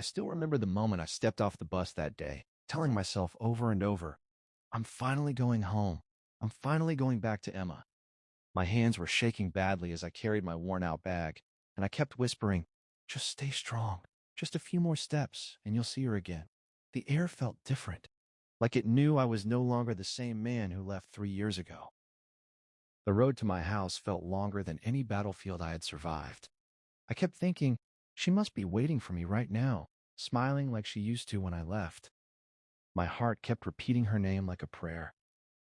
I still remember the moment I stepped off the bus that day, telling myself over and over, I'm finally going home. I'm finally going back to Emma. My hands were shaking badly as I carried my worn-out bag, and I kept whispering, just stay strong. Just a few more steps, and you'll see her again. The air felt different, like it knew I was no longer the same man who left 3 years ago. The road to my house felt longer than any battlefield I had survived. I kept thinking, she must be waiting for me right now, smiling like she used to when I left. My heart kept repeating her name like a prayer.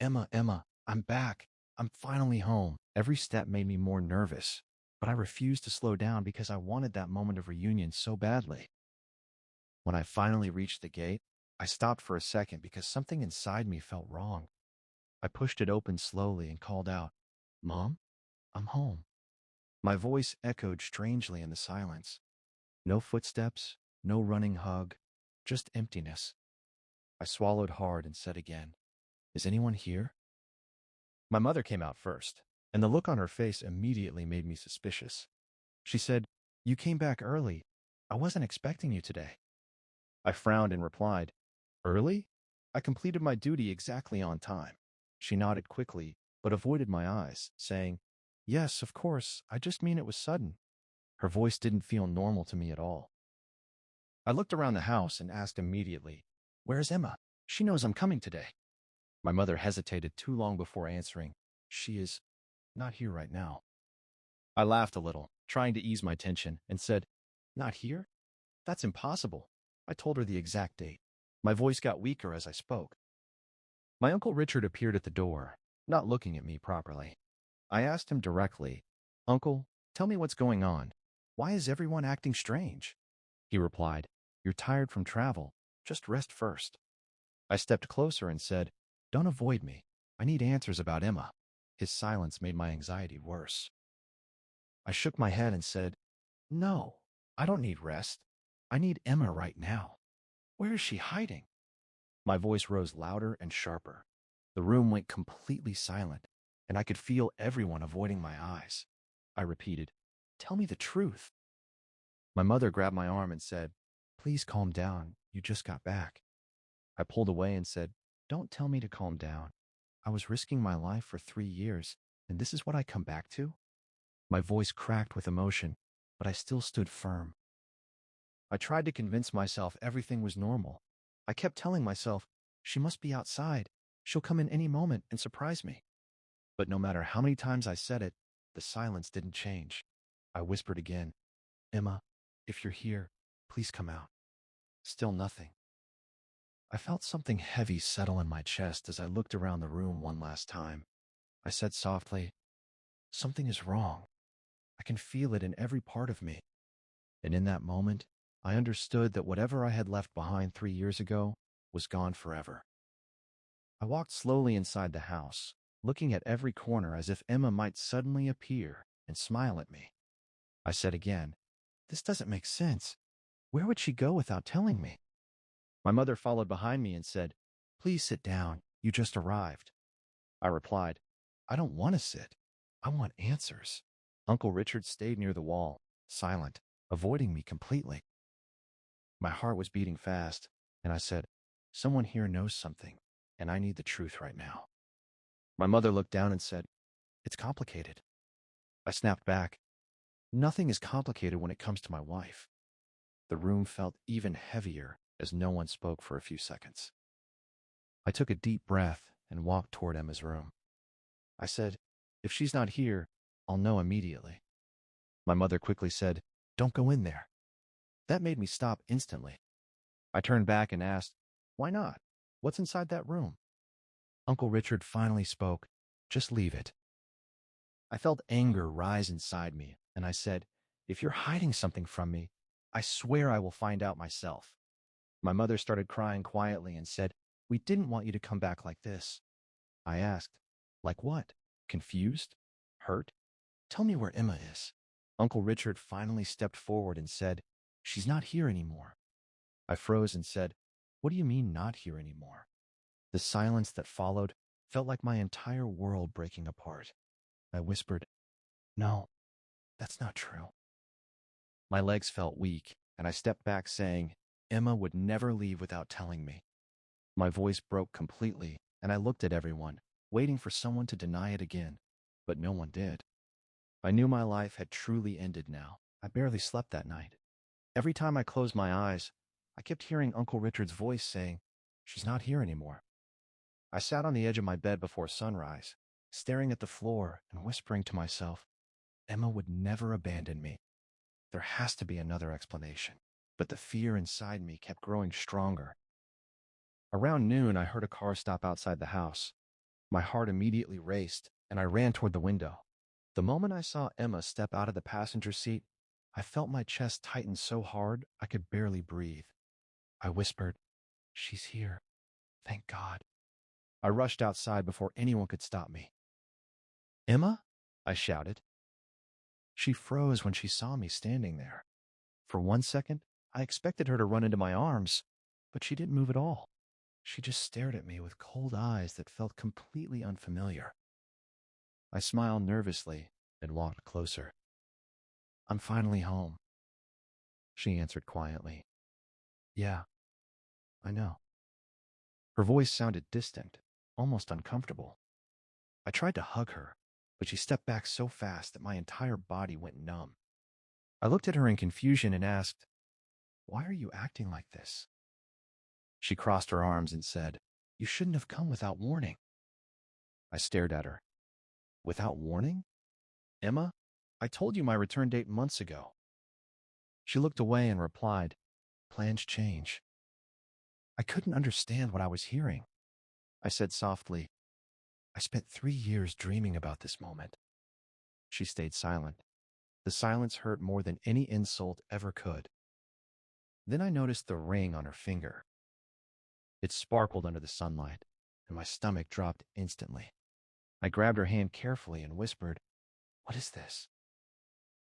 Emma, Emma, I'm back. I'm finally home. Every step made me more nervous, but I refused to slow down because I wanted that moment of reunion so badly. When I finally reached the gate, I stopped for a second because something inside me felt wrong. I pushed it open slowly and called out, Mom, I'm home. My voice echoed strangely in the silence. No footsteps, no running hug, just emptiness. I swallowed hard and said again, Is anyone here? My mother came out first, and the look on her face immediately made me suspicious. She said, You came back early. I wasn't expecting you today. I frowned and replied, Early? I completed my duty exactly on time. She nodded quickly, but avoided my eyes, saying, Yes, of course, I just mean it was sudden. Her voice didn't feel normal to me at all. I looked around the house and asked immediately, Where's Emma? She knows I'm coming today. My mother hesitated too long before answering, She is not here right now. I laughed a little, trying to ease my tension, and said, Not here? That's impossible. I told her the exact date. My voice got weaker as I spoke. My Uncle Richard appeared at the door, not looking at me properly. I asked him directly, Uncle, tell me what's going on. Why is everyone acting strange? He replied, You're tired from travel. Just rest first. I stepped closer and said, Don't avoid me. I need answers about Emma. His silence made my anxiety worse. I shook my head and said, No, I don't need rest. I need Emma right now. Where is she hiding? My voice rose louder and sharper. The room went completely silent, and I could feel everyone avoiding my eyes. I repeated, Tell me the truth. My mother grabbed my arm and said, Please calm down. You just got back. I pulled away and said, Don't tell me to calm down. I was risking my life for 3 years, and this is what I come back to? My voice cracked with emotion, but I still stood firm. I tried to convince myself everything was normal. I kept telling myself, she must be outside. She'll come in any moment and surprise me. But no matter how many times I said it, the silence didn't change. I whispered again, Emma, if you're here, please come out. Still nothing. I felt something heavy settle in my chest as I looked around the room one last time. I said softly, Something is wrong. I can feel it in every part of me. And in that moment, I understood that whatever I had left behind 3 years ago was gone forever. I walked slowly inside the house, looking at every corner as if Emma might suddenly appear and smile at me. I said again, This doesn't make sense. Where would she go without telling me? My mother followed behind me and said, Please sit down. You just arrived. I replied, I don't want to sit. I want answers. Uncle Richard stayed near the wall, silent, avoiding me completely. My heart was beating fast, and I said, Someone here knows something, and I need the truth right now. My mother looked down and said, It's complicated. I snapped back, Nothing is complicated when it comes to my wife. The room felt even heavier as no one spoke for a few seconds. I took a deep breath and walked toward Emma's room. I said, If she's not here, I'll know immediately. My mother quickly said, Don't go in there. That made me stop instantly. I turned back and asked, Why not? What's inside that room? Uncle Richard finally spoke, Just leave it. I felt anger rise inside me, and I said, If you're hiding something from me, I swear I will find out myself. My mother started crying quietly and said, We didn't want you to come back like this. I asked, Like what? Confused? Hurt? Tell me where Emma is. Uncle Richard finally stepped forward and said, She's not here anymore. I froze and said, What do you mean not here anymore? The silence that followed felt like my entire world breaking apart. I whispered, No, that's not true. My legs felt weak, and I stepped back saying, Emma would never leave without telling me. My voice broke completely, and I looked at everyone, waiting for someone to deny it again, but no one did. I knew my life had truly ended now. I barely slept that night. Every time I closed my eyes, I kept hearing Uncle Richard's voice saying, "She's not here anymore." I sat on the edge of my bed before sunrise, staring at the floor and whispering to myself, Emma would never abandon me. There has to be another explanation. But the fear inside me kept growing stronger. Around noon, I heard a car stop outside the house. My heart immediately raced, and I ran toward the window. The moment I saw Emma step out of the passenger seat, I felt my chest tighten so hard I could barely breathe. I whispered, "She's here. Thank God." I rushed outside before anyone could stop me. "Emma?" I shouted. She froze when she saw me standing there. For 1 second, I expected her to run into my arms, but she didn't move at all. She just stared at me with cold eyes that felt completely unfamiliar. I smiled nervously and walked closer. "I'm finally home," she answered quietly. "Yeah, I know." Her voice sounded distant, almost uncomfortable. I tried to hug her, but she stepped back so fast that my entire body went numb. I looked at her in confusion and asked, "Why are you acting like this?" She crossed her arms and said, "You shouldn't have come without warning." I stared at her. "Without warning? Emma, I told you my return date months ago." She looked away and replied, "Plans change." I couldn't understand what I was hearing. I said softly, "I spent 3 years dreaming about this moment." She stayed silent. The silence hurt more than any insult ever could. Then I noticed the ring on her finger. It sparkled under the sunlight, and my stomach dropped instantly. I grabbed her hand carefully and whispered, "What is this?"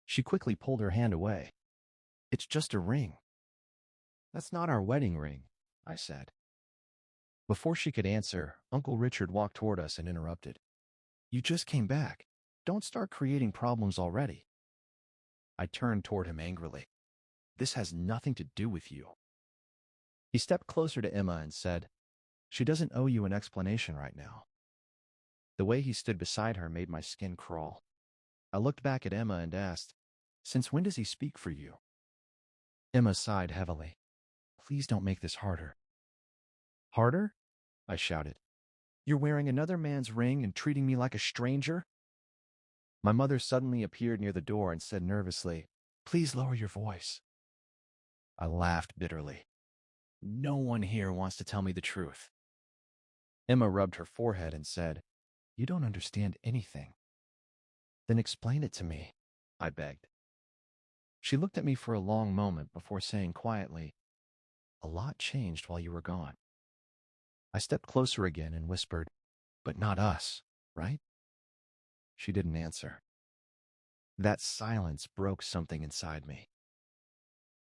She quickly pulled her hand away. "It's just a ring." "That's not our wedding ring," I said. Before she could answer, Uncle Richard walked toward us and interrupted. "You just came back. Don't start creating problems already." I turned toward him angrily. "This has nothing to do with you." He stepped closer to Emma and said, "She doesn't owe you an explanation right now." The way he stood beside her made my skin crawl. I looked back at Emma and asked, "Since when does he speak for you?" Emma sighed heavily. "Please don't make this harder." "Harder?" I shouted. "You're wearing another man's ring and treating me like a stranger?" My mother suddenly appeared near the door and said nervously, "Please lower your voice." I laughed bitterly. No one here wants to tell me the truth. Emma rubbed her forehead and said, "You don't understand anything." "Then explain it to me," I begged. She looked at me for a long moment before saying quietly, "A lot changed while you were gone." I stepped closer again and whispered, "But not us, right?" She didn't answer. That silence broke something inside me.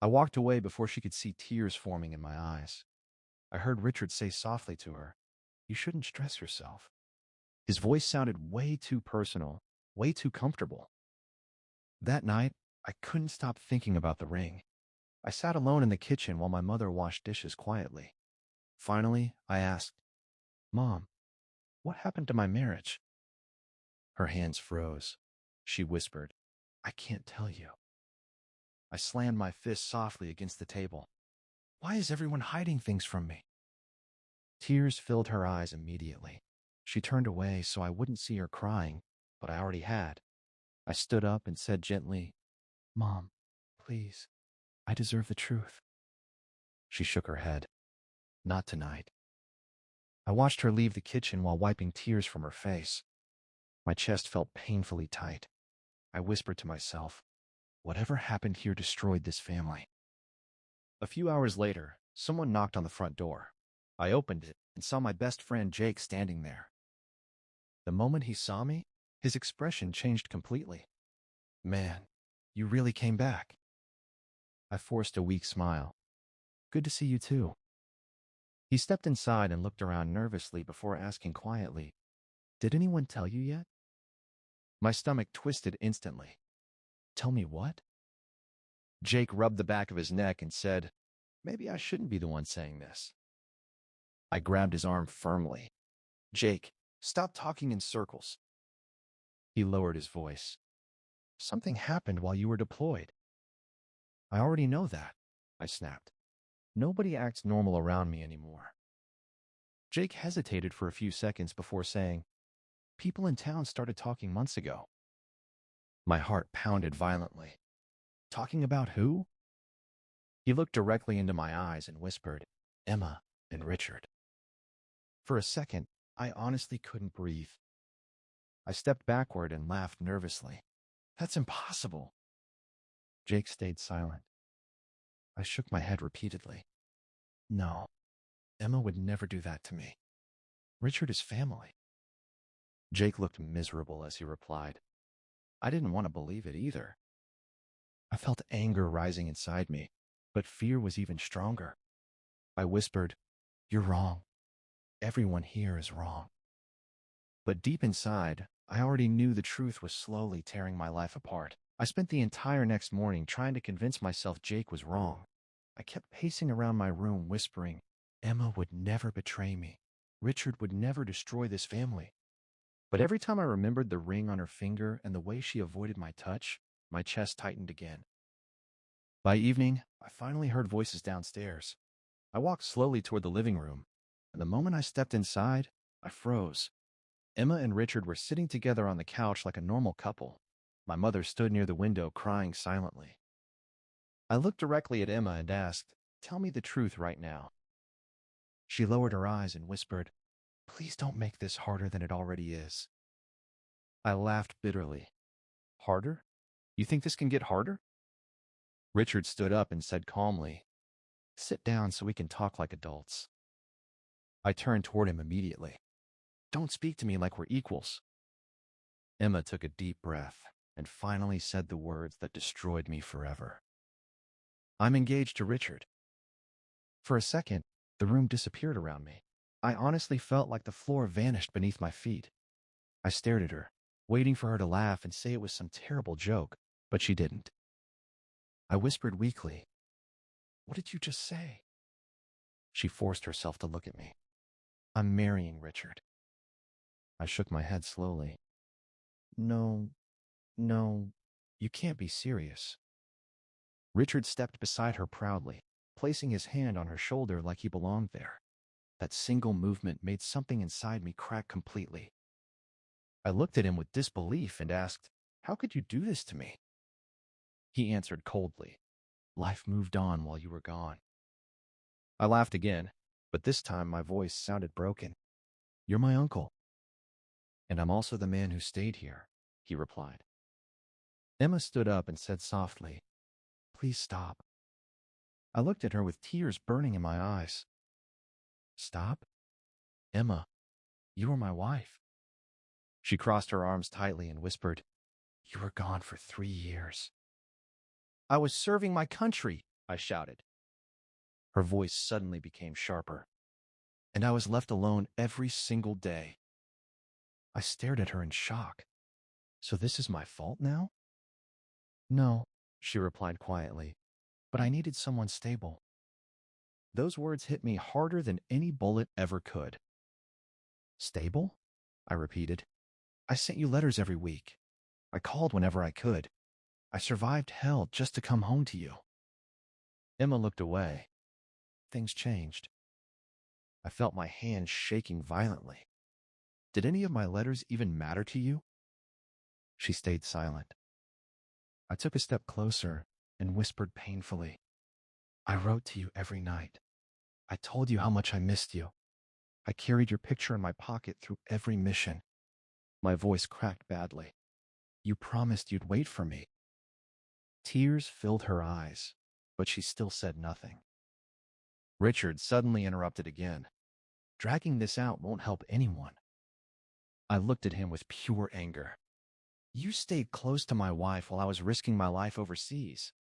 I walked away before she could see tears forming in my eyes. I heard Richard say softly to her, "You shouldn't stress yourself." His voice sounded way too personal, way too comfortable. That night, I couldn't stop thinking about the ring. I sat alone in the kitchen while my mother washed dishes quietly. Finally, I asked, "Mom, what happened to my marriage?" Her hands froze. She whispered, "I can't tell you." I slammed my fist softly against the table. Why is everyone hiding things from me? Tears filled her eyes immediately. She turned away so I wouldn't see her crying, but I already had. I stood up and said gently, "Mom, please, I deserve the truth." She shook her head. "Not tonight." I watched her leave the kitchen while wiping tears from her face. My chest felt painfully tight. I whispered to myself, "Whatever happened here destroyed this family." A few hours later, someone knocked on the front door. I opened it and saw my best friend Jake standing there. The moment he saw me, his expression changed completely. "Man, you really came back." I forced a weak smile. "Good to see you too." He stepped inside and looked around nervously before asking quietly, "Did anyone tell you yet?" My stomach twisted instantly. "Tell me what?" Jake rubbed the back of his neck and said, Maybe I shouldn't be the one saying this. I grabbed his arm firmly. Jake, stop talking in circles. He lowered his voice. Something happened while you were deployed. I already know that, I snapped. Nobody acts normal around me anymore. Jake hesitated for a few seconds before saying, people in town started talking months ago. My heart pounded violently. Talking about who? He looked directly into my eyes and whispered, Emma and Richard. For a second, I honestly couldn't breathe. I stepped backward and laughed nervously. That's impossible. Jake stayed silent. I shook my head repeatedly. No, Emma would never do that to me. Richard is family. Jake looked miserable as he replied. I didn't want to believe it either. I felt anger rising inside me, but fear was even stronger. I whispered, you're wrong. Everyone here is wrong. But deep inside, I already knew the truth was slowly tearing my life apart. I spent the entire next morning trying to convince myself Jake was wrong. I kept pacing around my room whispering, Emma would never betray me. Richard would never destroy this family. But every time I remembered the ring on her finger and the way she avoided my touch, my chest tightened again. By evening, I finally heard voices downstairs. I walked slowly toward the living room, and the moment I stepped inside, I froze. Emma and Richard were sitting together on the couch like a normal couple. My mother stood near the window crying silently. I looked directly at Emma and asked, tell me the truth right now. She lowered her eyes and whispered, please don't make this harder than it already is. I laughed bitterly. Harder? You think this can get harder? Richard stood up and said calmly, sit down so we can talk like adults. I turned toward him immediately. Don't speak to me like we're equals. Emma took a deep breath and finally said the words that destroyed me forever. I'm engaged to Richard. For a second, the room disappeared around me. I honestly felt like the floor vanished beneath my feet. I stared at her, waiting for her to laugh and say it was some terrible joke, but she didn't. I whispered weakly, what did you just say? She forced herself to look at me. I'm marrying Richard. I shook my head slowly. No, you can't be serious. Richard stepped beside her proudly, placing his hand on her shoulder like he belonged there. That single movement made something inside me crack completely. I looked at him with disbelief and asked, how could you do this to me? He answered coldly, life moved on while you were gone. I laughed again, but this time my voice sounded broken. You're my uncle. And I'm also the man who stayed here, he replied. Emma stood up and said softly, please stop. I looked at her with tears burning in my eyes. Stop? Emma, you are my wife. She crossed her arms tightly and whispered, you were gone for 3 years. I was serving my country, I shouted. Her voice suddenly became sharper, and I was left alone every single day. I stared at her in shock. So this is my fault now? No, she replied quietly, but I needed someone stable. Those words hit me harder than any bullet ever could. Stable? I repeated. I sent you letters every week. I called whenever I could. I survived hell just to come home to you. Emma looked away. Things changed. I felt my hands shaking violently. Did any of my letters even matter to you? She stayed silent. I took a step closer and whispered painfully, I wrote to you every night. I told you how much I missed you. I carried your picture in my pocket through every mission. My voice cracked badly. You promised you'd wait for me. Tears filled her eyes, but she still said nothing. Richard suddenly interrupted again. Dragging this out won't help anyone. I looked at him with pure anger. You stayed close to my wife while I was risking my life overseas.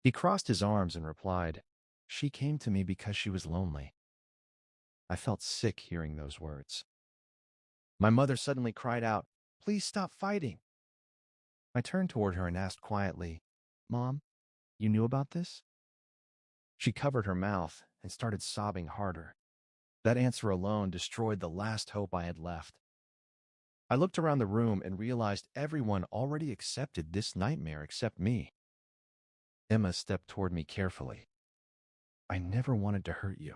He crossed his arms and replied, she came to me because she was lonely. I felt sick hearing those words. My mother suddenly cried out, please stop fighting. I turned toward her and asked quietly, Mom, you knew about this? She covered her mouth and started sobbing harder. That answer alone destroyed the last hope I had left. I looked around the room and realized everyone already accepted this nightmare except me. Emma stepped toward me carefully. I never wanted to hurt you.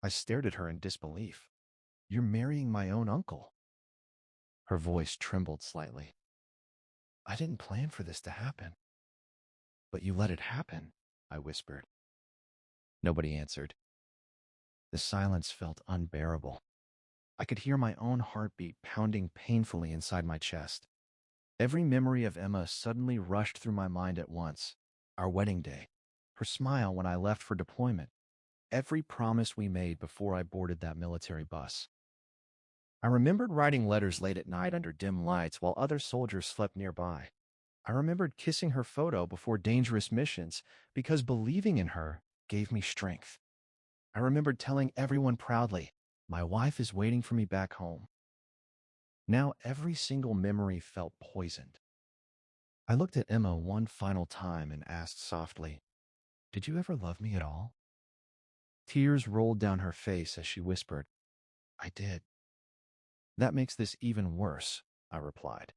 I stared at her in disbelief. You're marrying my own uncle. Her voice trembled slightly. I didn't plan for this to happen. But you let it happen, I whispered. Nobody answered. The silence felt unbearable. I could hear my own heartbeat pounding painfully inside my chest. Every memory of Emma suddenly rushed through my mind at once. Our wedding day, her smile when I left for deployment, every promise we made before I boarded that military bus. I remembered writing letters late at night under dim lights while other soldiers slept nearby. I remembered kissing her photo before dangerous missions because believing in her gave me strength. I remembered telling everyone proudly, my wife is waiting for me back home. Now every single memory felt poisoned. I looked at Emma one final time and asked softly, did you ever love me at all? Tears rolled down her face as she whispered, I did. That makes this even worse, I replied.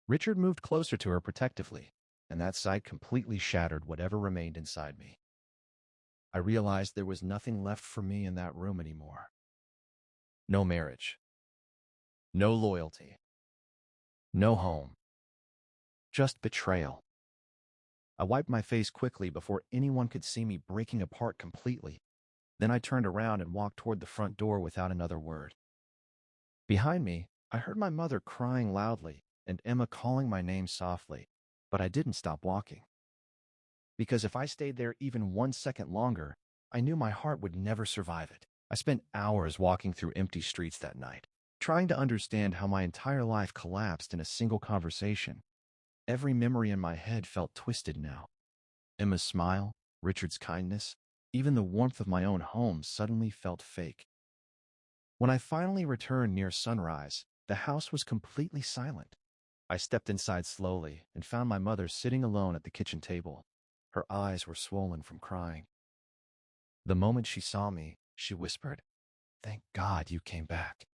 Richard moved closer to her protectively, and that sight completely shattered whatever remained inside me. I realized there was nothing left for me in that room anymore. No marriage. No loyalty. No home. Just betrayal. I wiped my face quickly before anyone could see me breaking apart completely. Then I turned around and walked toward the front door without another word. Behind me, I heard my mother crying loudly and Emma calling my name softly, but I didn't stop walking. Because if I stayed there even 1 second longer, I knew my heart would never survive it. I spent hours walking through empty streets that night, trying to understand how my entire life collapsed in a single conversation. Every memory in my head felt twisted now. Emma's smile, Richard's kindness, even the warmth of my own home suddenly felt fake. When I finally returned near sunrise, the house was completely silent. I stepped inside slowly and found my mother sitting alone at the kitchen table. Her eyes were swollen from crying. The moment she saw me, she whispered, "Thank God you came back."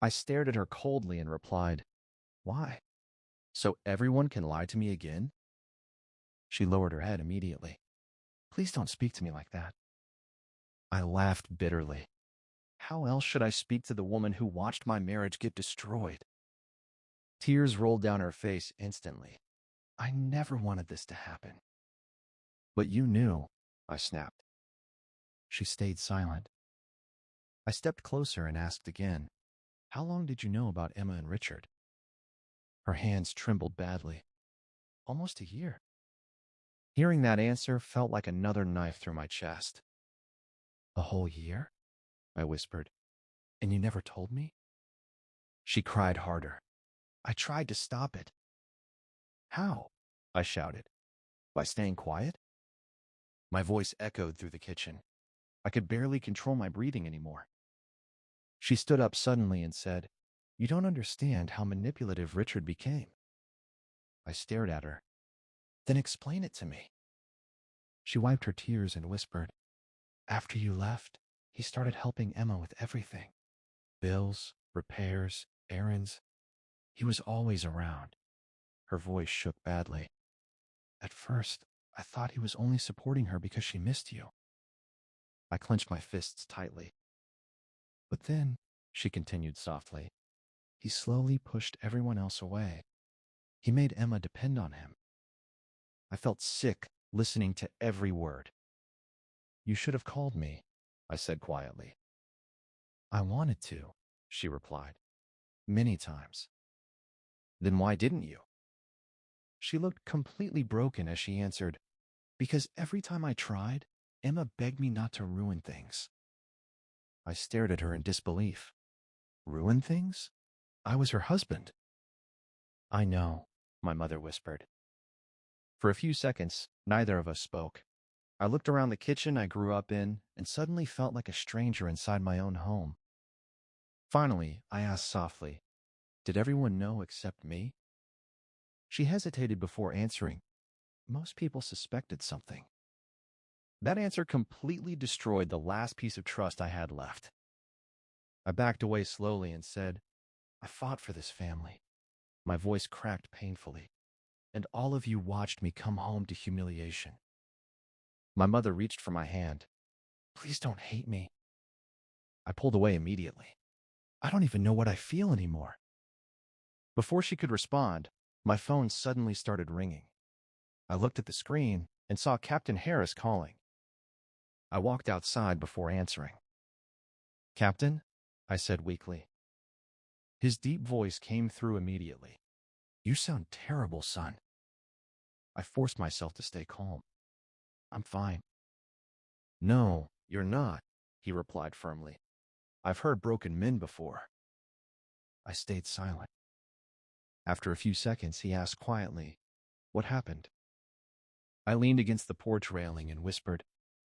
I stared at her coldly and replied, "Why? So everyone can lie to me again?" She lowered her head immediately. "Please don't speak to me like that." I laughed bitterly. How else should I speak to the woman who watched my marriage get destroyed? Tears rolled down her face instantly. I never wanted this to happen. But you knew, I snapped. She stayed silent. I stepped closer and asked again, "How long did you know about Emma and Richard?" Her hands trembled badly. "Almost a year." Hearing that answer felt like another knife through my chest. "A whole year?" I whispered. "And you never told me?" She cried harder. I tried to stop it. "How?" I shouted. "By staying quiet?" My voice echoed through the kitchen. I could barely control my breathing anymore. She stood up suddenly and said, "You don't understand how manipulative Richard became." I stared at her. "Then explain it to me." She wiped her tears and whispered, "After you left, he started helping Emma with everything. Bills, repairs, errands. He was always around." Her voice shook badly. "At first, I thought he was only supporting her because she missed you." I clenched my fists tightly. "But then," she continued softly, "he slowly pushed everyone else away. He made Emma depend on him." I felt sick listening to every word. "You should have called me," I said quietly. "I wanted to," she replied. "Many times." "Then why didn't you?" She looked completely broken as she answered, "Because every time I tried, Emma begged me not to ruin things." I stared at her in disbelief. "Ruin things? I was her husband." "I know," my mother whispered. For a few seconds, neither of us spoke. I looked around the kitchen I grew up in and suddenly felt like a stranger inside my own home. Finally, I asked softly, "Did everyone know except me?" She hesitated before answering. "Most people suspected something." That answer completely destroyed the last piece of trust I had left. I backed away slowly and said, I fought for this family. My voice cracked painfully, and all of you watched me come home to humiliation. My mother reached for my hand. Please don't hate me. I pulled away immediately. I don't even know what I feel anymore. Before she could respond, my phone suddenly started ringing. I looked at the screen and saw Captain Harris calling. I walked outside before answering. Captain? I said weakly. His deep voice came through immediately. You sound terrible, son. I forced myself to stay calm. I'm fine. No, you're not, he replied firmly. I've heard broken men before. I stayed silent. After a few seconds, he asked quietly, What happened? I leaned against the porch railing and whispered,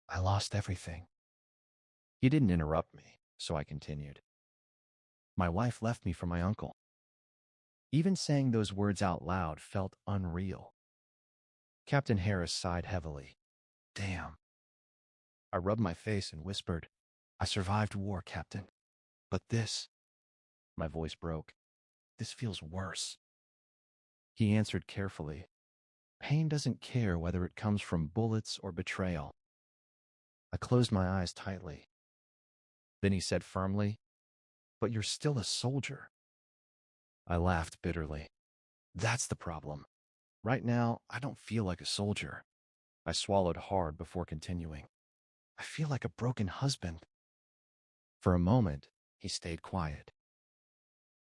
I lost everything. He didn't interrupt me, so I continued. My wife left me for my uncle. Even saying those words out loud felt unreal. Captain Harris sighed heavily. Damn. I rubbed my face and whispered, I survived war, Captain. But this, my voice broke, this feels worse. He answered carefully, Pain doesn't care whether it comes from bullets or betrayal. I closed my eyes tightly. Then he said firmly, But you're still a soldier. I laughed bitterly. That's the problem. Right now, I don't feel like a soldier. I swallowed hard before continuing. I feel like a broken husband. For a moment, he stayed quiet.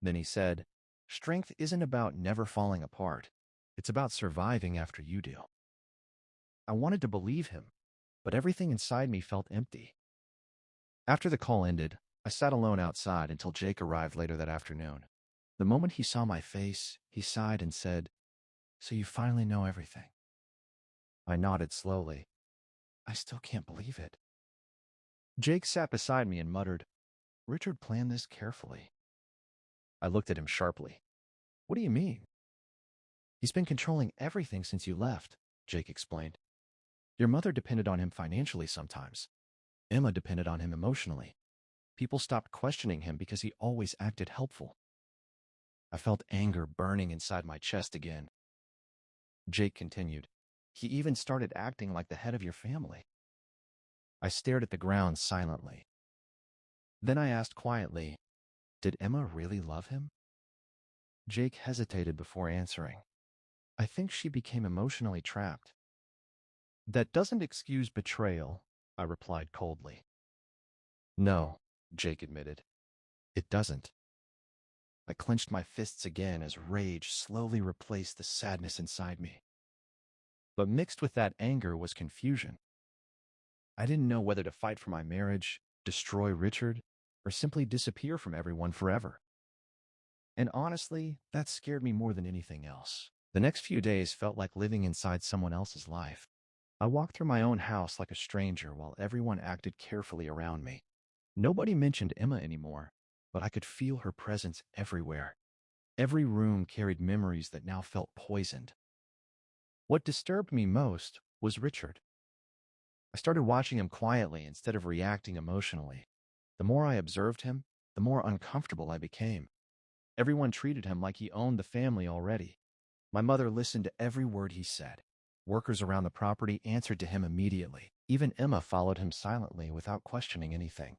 Then he said, Strength isn't about never falling apart. It's about surviving after you do. I wanted to believe him, but everything inside me felt empty. After the call ended, I sat alone outside until Jake arrived later that afternoon. The moment he saw my face, he sighed and said, So you finally know everything. I nodded slowly. I still can't believe it. Jake sat beside me and muttered, Richard planned this carefully. I looked at him sharply. What do you mean? He's been controlling everything since you left, Jake explained. Your mother depended on him financially sometimes. Emma depended on him emotionally. People stopped questioning him because he always acted helpful. I felt anger burning inside my chest again. Jake continued, He even started acting like the head of your family. I stared at the ground silently. Then I asked quietly, Did Emma really love him? Jake hesitated before answering. I think she became emotionally trapped. That doesn't excuse betrayal, I replied coldly. No, Jake admitted. It doesn't. I clenched my fists again as rage slowly replaced the sadness inside me. But mixed with that anger was confusion. I didn't know whether to fight for my marriage, destroy Richard, or simply disappear from everyone forever. And honestly, that scared me more than anything else. The next few days felt like living inside someone else's life. I walked through my own house like a stranger while everyone acted carefully around me. Nobody mentioned Emma anymore, but I could feel her presence everywhere. Every room carried memories that now felt poisoned. What disturbed me most was Richard. I started watching him quietly instead of reacting emotionally. The more I observed him, the more uncomfortable I became. Everyone treated him like he owned the family already. My mother listened to every word he said. Workers around the property answered to him immediately. Even Emma followed him silently without questioning anything.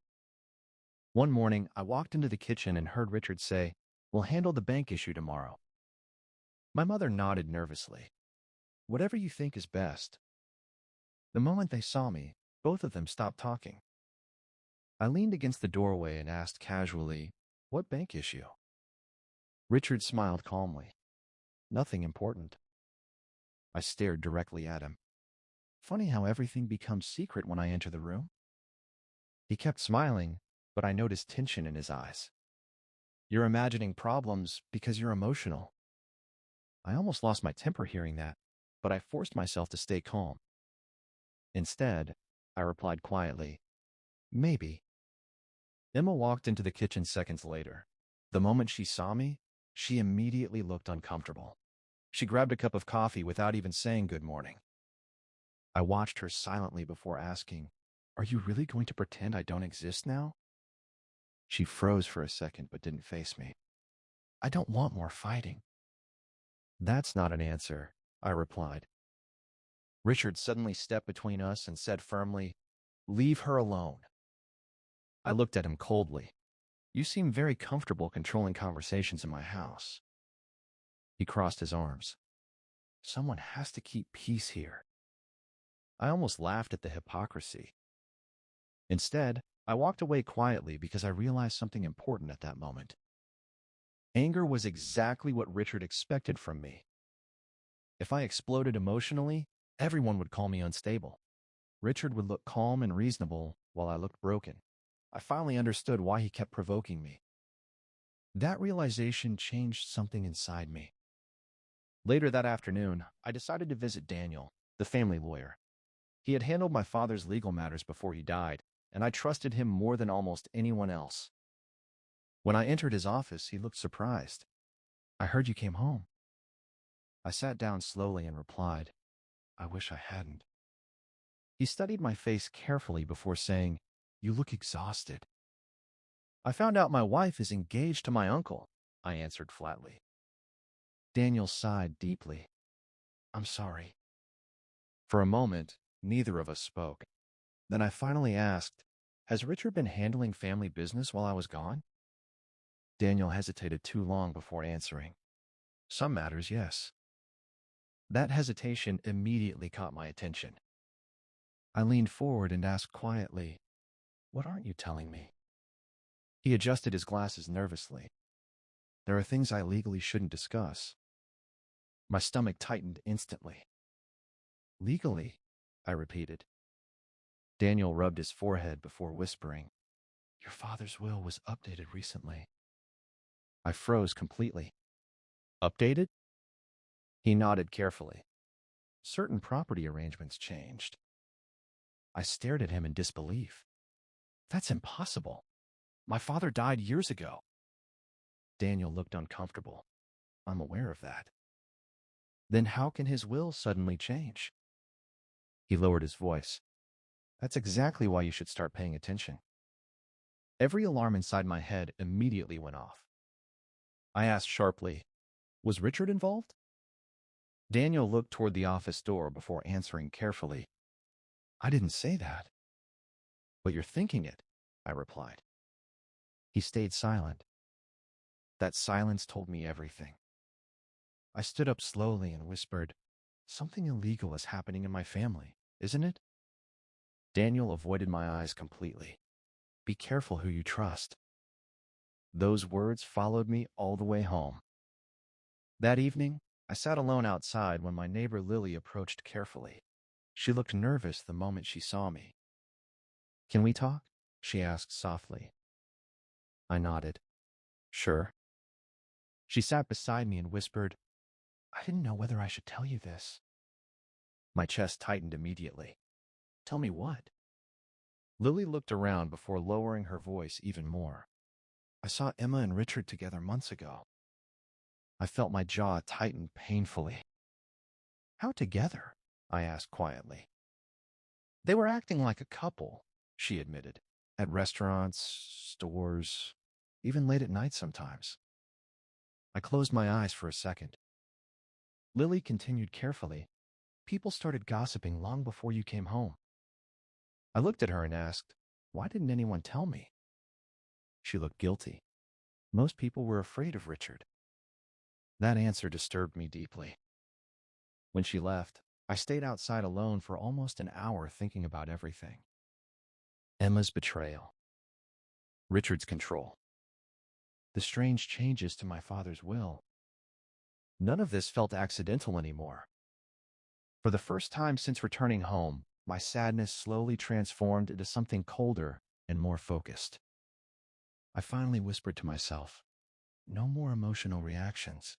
One morning, I walked into the kitchen and heard Richard say, We'll handle the bank issue tomorrow. My mother nodded nervously. Whatever you think is best. The moment they saw me, both of them stopped talking. I leaned against the doorway and asked casually, What bank issue? Richard smiled calmly. Nothing important. I stared directly at him. Funny how everything becomes secret when I enter the room. He kept smiling, but I noticed tension in his eyes. You're imagining problems because you're emotional. I almost lost my temper hearing that, but I forced myself to stay calm. Instead, I replied quietly, Maybe. Emma walked into the kitchen seconds later. The moment she saw me, she immediately looked uncomfortable. She grabbed a cup of coffee without even saying good morning. I watched her silently before asking, "Are you really going to pretend I don't exist now?" She froze for a second but didn't face me. "I don't want more fighting." "That's not an answer," I replied. Richard suddenly stepped between us and said firmly, "Leave her alone." I looked at him coldly. "You seem very comfortable controlling conversations in my house." He crossed his arms. "Someone has to keep peace here." I almost laughed at the hypocrisy. Instead, I walked away quietly because I realized something important at that moment. Anger was exactly what Richard expected from me. If I exploded emotionally, everyone would call me unstable. Richard would look calm and reasonable while I looked broken. I finally understood why he kept provoking me. That realization changed something inside me. Later that afternoon, I decided to visit Daniel, the family lawyer. He had handled my father's legal matters before he died, and I trusted him more than almost anyone else. When I entered his office, he looked surprised. "I heard you came home." I sat down slowly and replied, "I wish I hadn't." He studied my face carefully before saying, "You look exhausted." "I found out my wife is engaged to my uncle," I answered flatly. Daniel sighed deeply. "I'm sorry." For a moment, neither of us spoke. Then I finally asked, "Has Richard been handling family business while I was gone?" Daniel hesitated too long before answering. "Some matters, yes." That hesitation immediately caught my attention. I leaned forward and asked quietly, "What aren't you telling me?" He adjusted his glasses nervously. "There are things I legally shouldn't discuss." My stomach tightened instantly. "Legally?" I repeated. Daniel rubbed his forehead before whispering, "Your father's will was updated recently." I froze completely. "Updated?" He nodded carefully. "Certain property arrangements changed." I stared at him in disbelief. "That's impossible. My father died years ago." Daniel looked uncomfortable. "I'm aware of that." "Then how can his will suddenly change?" He lowered his voice. "That's exactly why you should start paying attention." Every alarm inside my head immediately went off. I asked sharply, "Was Richard involved?" Daniel looked toward the office door before answering carefully, "I didn't say that." "But you're thinking it," I replied. He stayed silent. That silence told me everything. I stood up slowly and whispered, "Something illegal is happening in my family, isn't it?" Daniel avoided my eyes completely. "Be careful who you trust." Those words followed me all the way home. That evening, I sat alone outside when my neighbor Lily approached carefully. She looked nervous the moment she saw me. "Can we talk?" she asked softly. I nodded. "Sure." She sat beside me and whispered, "I didn't know whether I should tell you this." My chest tightened immediately. "Tell me what?" Lily looked around before lowering her voice even more. "I saw Emma and Richard together months ago." I felt my jaw tighten painfully. "How together?" I asked quietly. "They were acting like a couple," she admitted. "At restaurants, stores, even late at night sometimes." I closed my eyes for a second. Lily continued carefully, "People started gossiping long before you came home." I looked at her and asked, "Why didn't anyone tell me?" She looked guilty. "Most people were afraid of Richard." That answer disturbed me deeply. When she left, I stayed outside alone for almost an hour thinking about everything. Emma's betrayal, Richard's control, the strange changes to my father's will. None of this felt accidental anymore. For the first time since returning home, my sadness slowly transformed into something colder and more focused. I finally whispered to myself, "No more emotional reactions."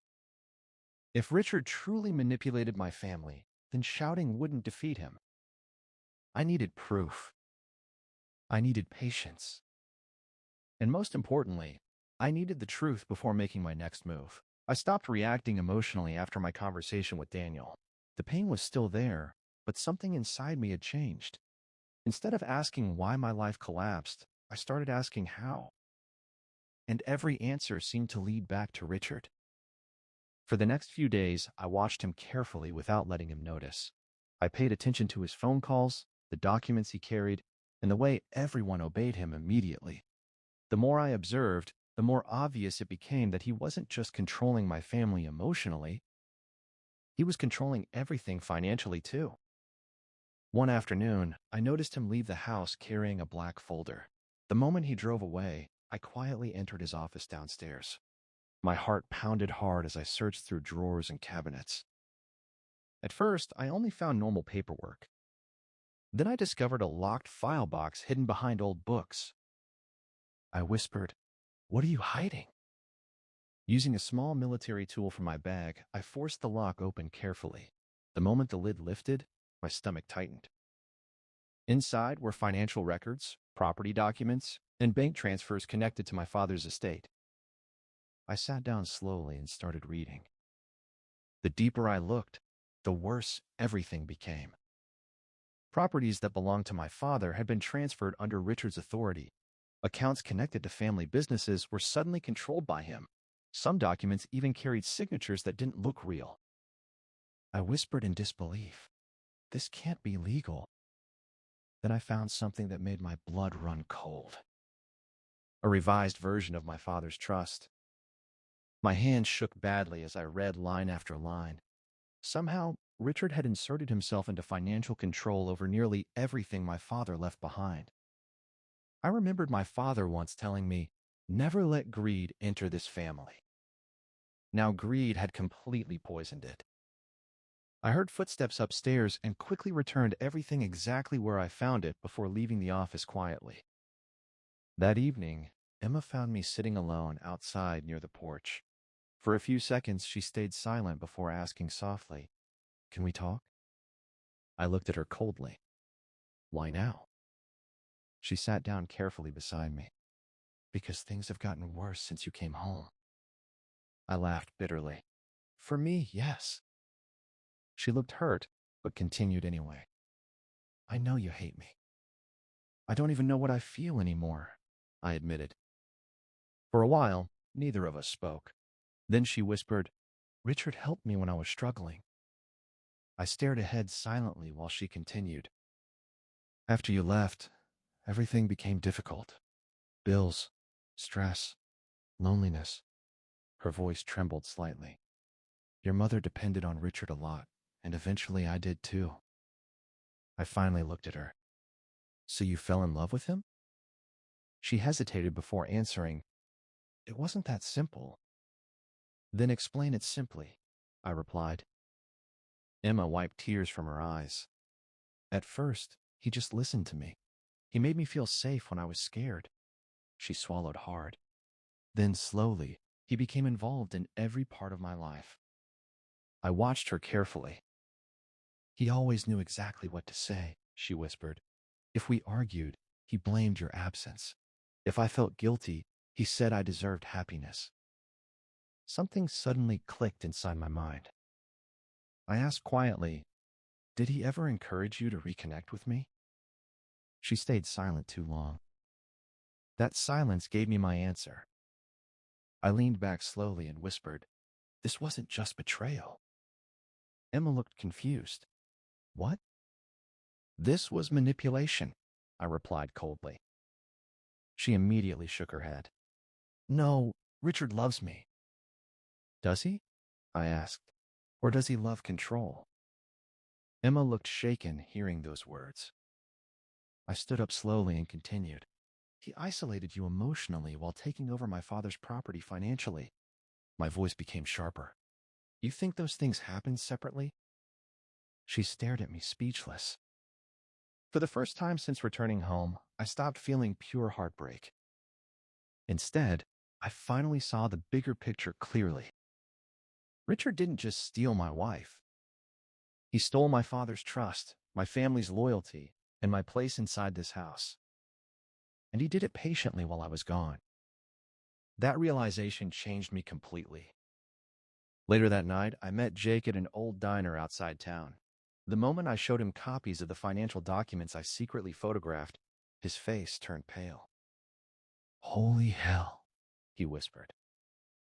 If Richard truly manipulated my family, then shouting wouldn't defeat him. I needed proof. I needed patience. And most importantly, I needed the truth before making my next move. I stopped reacting emotionally after my conversation with Daniel. The pain was still there, but something inside me had changed. Instead of asking why my life collapsed, I started asking how. And every answer seemed to lead back to Richard. For the next few days, I watched him carefully without letting him notice. I paid attention to his phone calls, the documents he carried, and the way everyone obeyed him immediately. The more I observed, the more obvious it became that he wasn't just controlling my family emotionally, he was controlling everything financially too. One afternoon, I noticed him leave the house carrying a black folder. The moment he drove away, I quietly entered his office downstairs. My heart pounded hard as I searched through drawers and cabinets. At first, I only found normal paperwork. Then I discovered a locked file box hidden behind old books. I whispered, "What are you hiding?" Using a small military tool from my bag, I forced the lock open carefully. The moment the lid lifted, my stomach tightened. Inside were financial records, property documents, and bank transfers connected to my father's estate. I sat down slowly and started reading. The deeper I looked, the worse everything became. Properties that belonged to my father had been transferred under Richard's authority. Accounts connected to family businesses were suddenly controlled by him. Some documents even carried signatures that didn't look real. I whispered in disbelief, "This can't be legal." Then I found something that made my blood run cold. A revised version of my father's trust. My hand shook badly as I read line after line. Somehow, Richard had inserted himself into financial control over nearly everything my father left behind. I remembered my father once telling me, "Never let greed enter this family." Now greed had completely poisoned it. I heard footsteps upstairs and quickly returned everything exactly where I found it before leaving the office quietly. That evening, Emma found me sitting alone outside near the porch. For a few seconds, she stayed silent before asking softly, "Can we talk?" I looked at her coldly. "Why now?" She sat down carefully beside me. "Because things have gotten worse since you came home." I laughed bitterly. "For me, yes." She looked hurt, but continued anyway. "I know you hate me. I don't even know what I feel anymore," I admitted. For a while, neither of us spoke. Then she whispered, "Richard helped me when I was struggling." I stared ahead silently while she continued. "After you left, everything became difficult. Bills, stress, loneliness." Her voice trembled slightly. "Your mother depended on Richard a lot, and eventually I did too." I finally looked at her. "So you fell in love with him?" She hesitated before answering, "It wasn't that simple." "Then explain it simply," I replied. Emma wiped tears from her eyes. "At first, he just listened to me. He made me feel safe when I was scared." She swallowed hard. "Then slowly, he became involved in every part of my life." I watched her carefully. "He always knew exactly what to say," she whispered. "If we argued, he blamed your absence. If I felt guilty, he said I deserved happiness." Something suddenly clicked inside my mind. I asked quietly, "Did he ever encourage you to reconnect with me?" She stayed silent too long. That silence gave me my answer. I leaned back slowly and whispered, "This wasn't just betrayal." Emma looked confused. "What?" "This was manipulation," I replied coldly. She immediately shook her head. "No, Richard loves me." "Does he?" I asked. "Or does he love control?" Emma looked shaken hearing those words. I stood up slowly and continued. "He isolated you emotionally while taking over my father's property financially." My voice became sharper. "You think those things happened separately?" She stared at me speechless. For the first time since returning home, I stopped feeling pure heartbreak. Instead, I finally saw the bigger picture clearly. Richard didn't just steal my wife. He stole my father's trust, my family's loyalty, and my place inside this house. And he did it patiently while I was gone. That realization changed me completely. Later that night, I met Jake at an old diner outside town. The moment I showed him copies of the financial documents I secretly photographed, his face turned pale. "Holy hell," he whispered.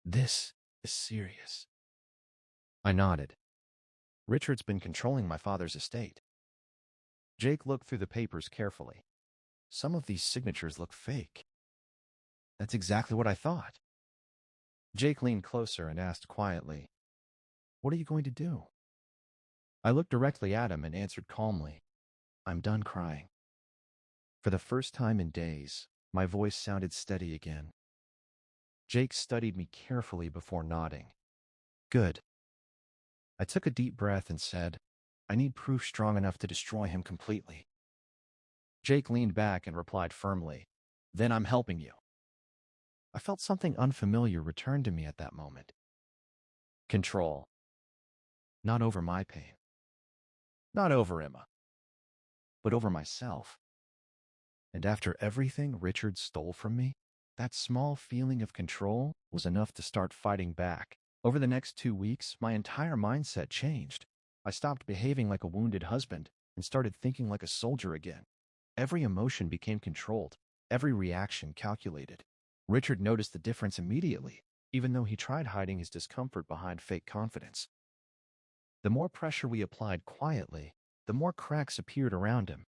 "This is serious." I nodded. Richard's been controlling my father's estate. Jake looked through the papers carefully. Some of these signatures look fake. That's exactly what I thought. Jake leaned closer and asked quietly, "What are you going to do?" I looked directly at him and answered calmly, "I'm done crying." For the first time in days, my voice sounded steady again. Jake studied me carefully before nodding. "Good." I took a deep breath and said, "I need proof strong enough to destroy him completely." Jake leaned back and replied firmly, "Then I'm helping you." I felt something unfamiliar return to me at that moment. Control. Not over my pain. Not over Emma. But over myself. And after everything Richard stole from me, that small feeling of control was enough to start fighting back. Over the next 2 weeks, my entire mindset changed. I stopped behaving like a wounded husband and started thinking like a soldier again. Every emotion became controlled, every reaction calculated. Richard noticed the difference immediately, even though he tried hiding his discomfort behind fake confidence. The more pressure we applied quietly, the more cracks appeared around him.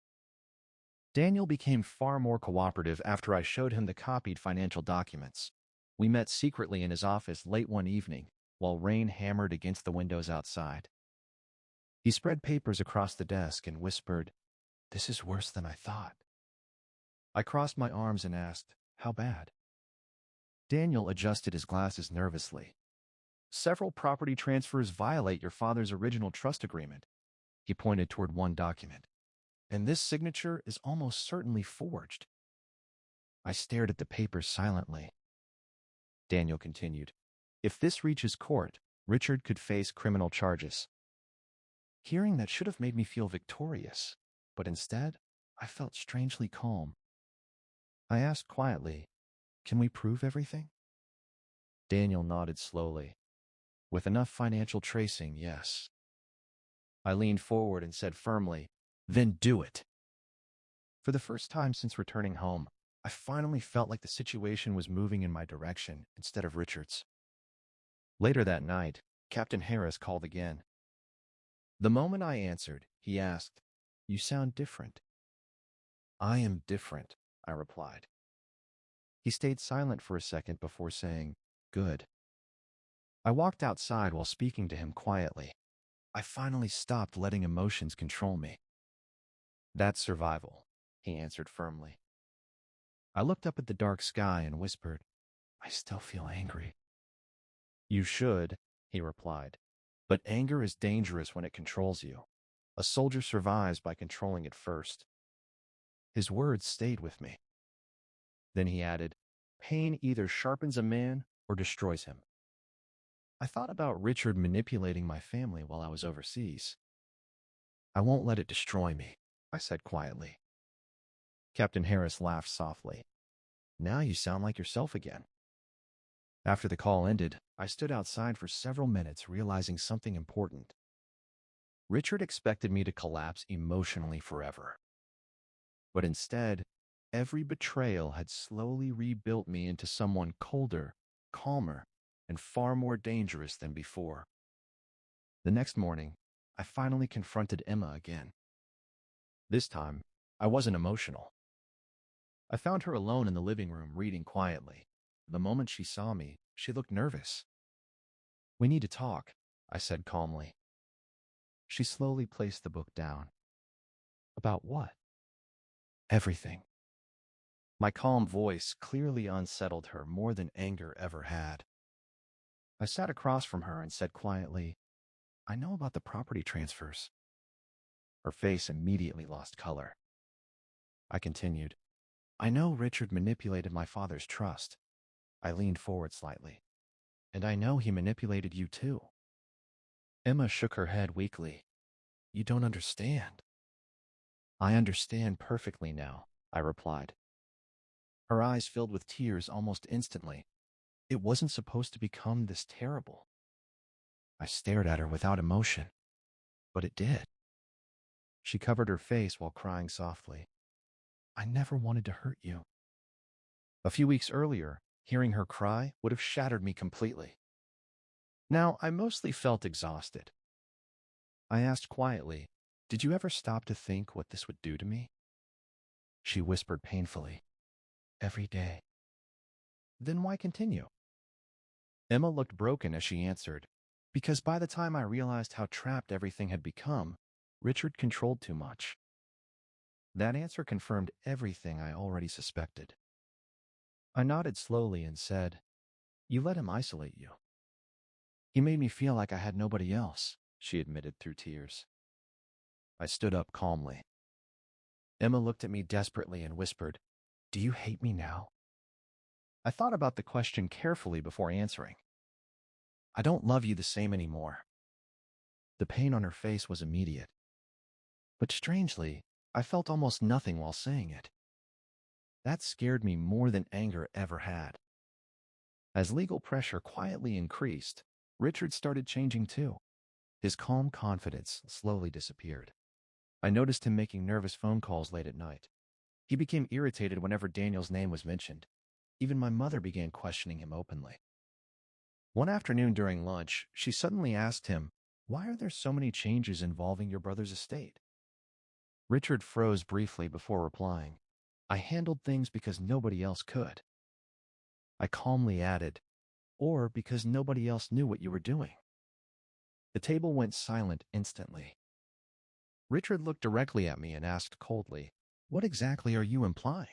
Daniel became far more cooperative after I showed him the copied financial documents. We met secretly in his office late one evening, while rain hammered against the windows outside. He spread papers across the desk and whispered, "This is worse than I thought." I crossed my arms and asked, "How bad?" Daniel adjusted his glasses nervously. "Several property transfers violate your father's original trust agreement." He pointed toward one document. "And this signature is almost certainly forged." I stared at the papers silently. Daniel continued, "If this reaches court, Richard could face criminal charges." Hearing that should have made me feel victorious, but instead, I felt strangely calm. I asked quietly, "Can we prove everything?" Daniel nodded slowly. "With enough financial tracing, yes." I leaned forward and said firmly, "Then do it." For the first time since returning home, I finally felt like the situation was moving in my direction instead of Richard's. Later that night, Captain Harris called again. The moment I answered, he asked, "You sound different." "I am different," I replied. He stayed silent for a second before saying, "Good." I walked outside while speaking to him quietly. I finally stopped letting emotions control me. "That's survival," he answered firmly. I looked up at the dark sky and whispered, "I still feel angry." "You should," he replied. "But anger is dangerous when it controls you. A soldier survives by controlling it first." His words stayed with me. Then he added, "Pain either sharpens a man or destroys him." I thought about Richard manipulating my family while I was overseas. "I won't let it destroy me," I said quietly. Captain Harris laughed softly. "Now you sound like yourself again." After the call ended, I stood outside for several minutes realizing something important. Richard expected me to collapse emotionally forever. But instead, every betrayal had slowly rebuilt me into someone colder, calmer, and far more dangerous than before. The next morning, I finally confronted Emma again. This time, I wasn't emotional. I found her alone in the living room reading quietly. The moment she saw me, she looked nervous. "We need to talk," I said calmly. She slowly placed the book down. "About what?" "Everything." My calm voice clearly unsettled her more than anger ever had. I sat across from her and said quietly, "I know about the property transfers." Her face immediately lost color. I continued, "I know Richard manipulated my father's trust." I leaned forward slightly. "And I know he manipulated you too." Emma shook her head weakly. "You don't understand." "I understand perfectly now," I replied. Her eyes filled with tears almost instantly. It wasn't supposed to become this terrible. I stared at her without emotion, but it did. She covered her face while crying softly. I never wanted to hurt you. A few weeks earlier, hearing her cry would have shattered me completely. Now, I mostly felt exhausted. I asked quietly, did you ever stop to think what this would do to me? She whispered painfully, every day. Then why continue? Emma looked broken as she answered, because by the time I realized how trapped everything had become, Richard controlled too much. That answer confirmed everything I already suspected. I nodded slowly and said, you let him isolate you. He made me feel like I had nobody else, she admitted through tears. I stood up calmly. Emma looked at me desperately and whispered, do you hate me now? I thought about the question carefully before answering. I don't love you the same anymore. The pain on her face was immediate. But strangely, I felt almost nothing while saying it. That scared me more than anger ever had. As legal pressure quietly increased, Richard started changing too. His calm confidence slowly disappeared. I noticed him making nervous phone calls late at night. He became irritated whenever Daniel's name was mentioned. Even my mother began questioning him openly. One afternoon during lunch, she suddenly asked him, why are there so many changes involving your brother's estate? Richard froze briefly before replying, I handled things because nobody else could. I calmly added, or because nobody else knew what you were doing. The table went silent instantly. Richard looked directly at me and asked coldly, what exactly are you implying?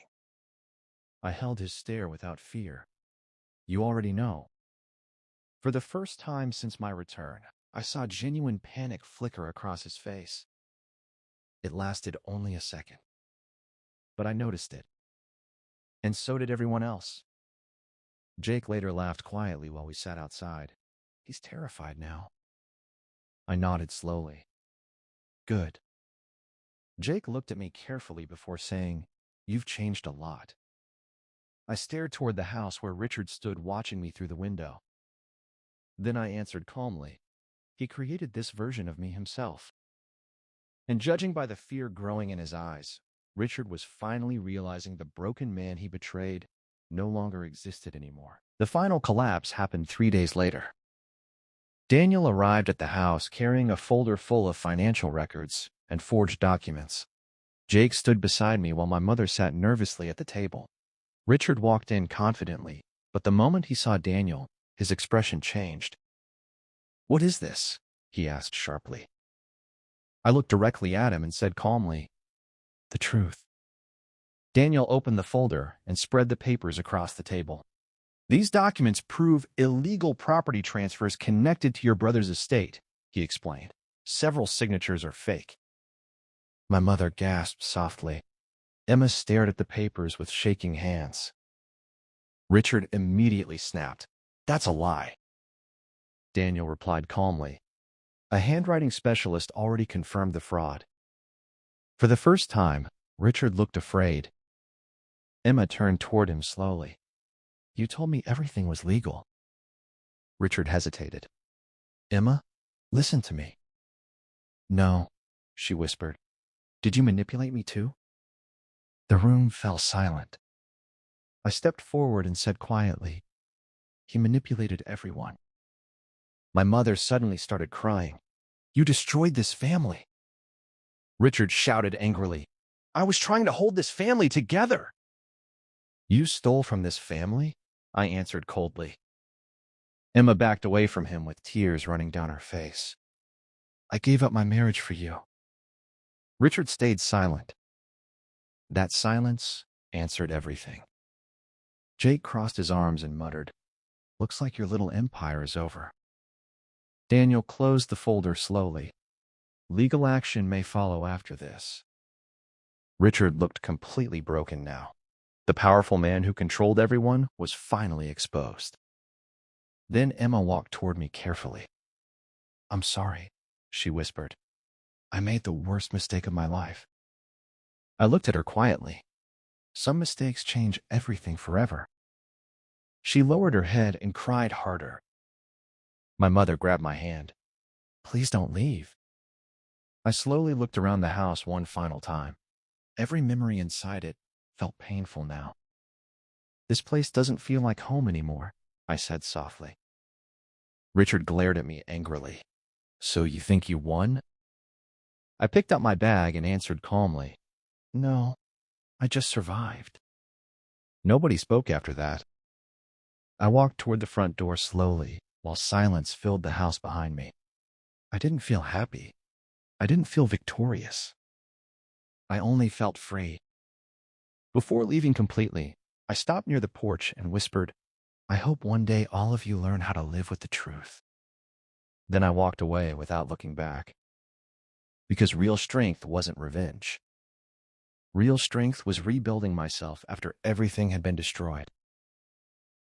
I held his stare without fear. You already know. For the first time since my return, I saw genuine panic flicker across his face. It lasted only a second. But I noticed it. And so did everyone else. Jake later laughed quietly while we sat outside. He's terrified now. I nodded slowly. Good. Jake looked at me carefully before saying, you've changed a lot. I stared toward the house where Richard stood watching me through the window. Then I answered calmly, he created this version of me himself. And judging by the fear growing in his eyes, Richard was finally realizing the broken man he betrayed no longer existed anymore. The final collapse happened 3 days later. Daniel arrived at the house carrying a folder full of financial records and forged documents. Jake stood beside me while my mother sat nervously at the table. Richard walked in confidently, but the moment he saw Daniel, his expression changed. What is this? He asked sharply. I looked directly at him and said calmly, the truth. Daniel opened the folder and spread the papers across the table. These documents prove illegal property transfers connected to your brother's estate, he explained. Several signatures are fake. My mother gasped softly. Emma stared at the papers with shaking hands. Richard immediately snapped. That's a lie. Daniel replied calmly. A handwriting specialist already confirmed the fraud. For the first time, Richard looked afraid. Emma turned toward him slowly. You told me everything was legal. Richard hesitated. Emma, listen to me. No, she whispered. Did you manipulate me too? The room fell silent. I stepped forward and said quietly, he manipulated everyone. My mother suddenly started crying. You destroyed this family. Richard shouted angrily. I was trying to hold this family together. You stole from this family? I answered coldly. Emma backed away from him with tears running down her face. I gave up my marriage for you. Richard stayed silent. That silence answered everything. Jake crossed his arms and muttered, looks like your little empire is over. Daniel closed the folder slowly. Legal action may follow after this. Richard looked completely broken now. The powerful man who controlled everyone was finally exposed. Then Emma walked toward me carefully. I'm sorry, she whispered. I made the worst mistake of my life. I looked at her quietly. Some mistakes change everything forever. She lowered her head and cried harder. My mother grabbed my hand. Please don't leave. I slowly looked around the house one final time. Every memory inside it felt painful now. This place doesn't feel like home anymore, I said softly. Richard glared at me angrily. So you think you won? I picked up my bag and answered calmly. No, I just survived. Nobody spoke after that. I walked toward the front door slowly, while silence filled the house behind me. I didn't feel happy. I didn't feel victorious. I only felt free. Before leaving completely, I stopped near the porch and whispered, I hope one day all of you learn how to live with the truth. Then I walked away without looking back. Because real strength wasn't revenge. Real strength was rebuilding myself after everything had been destroyed.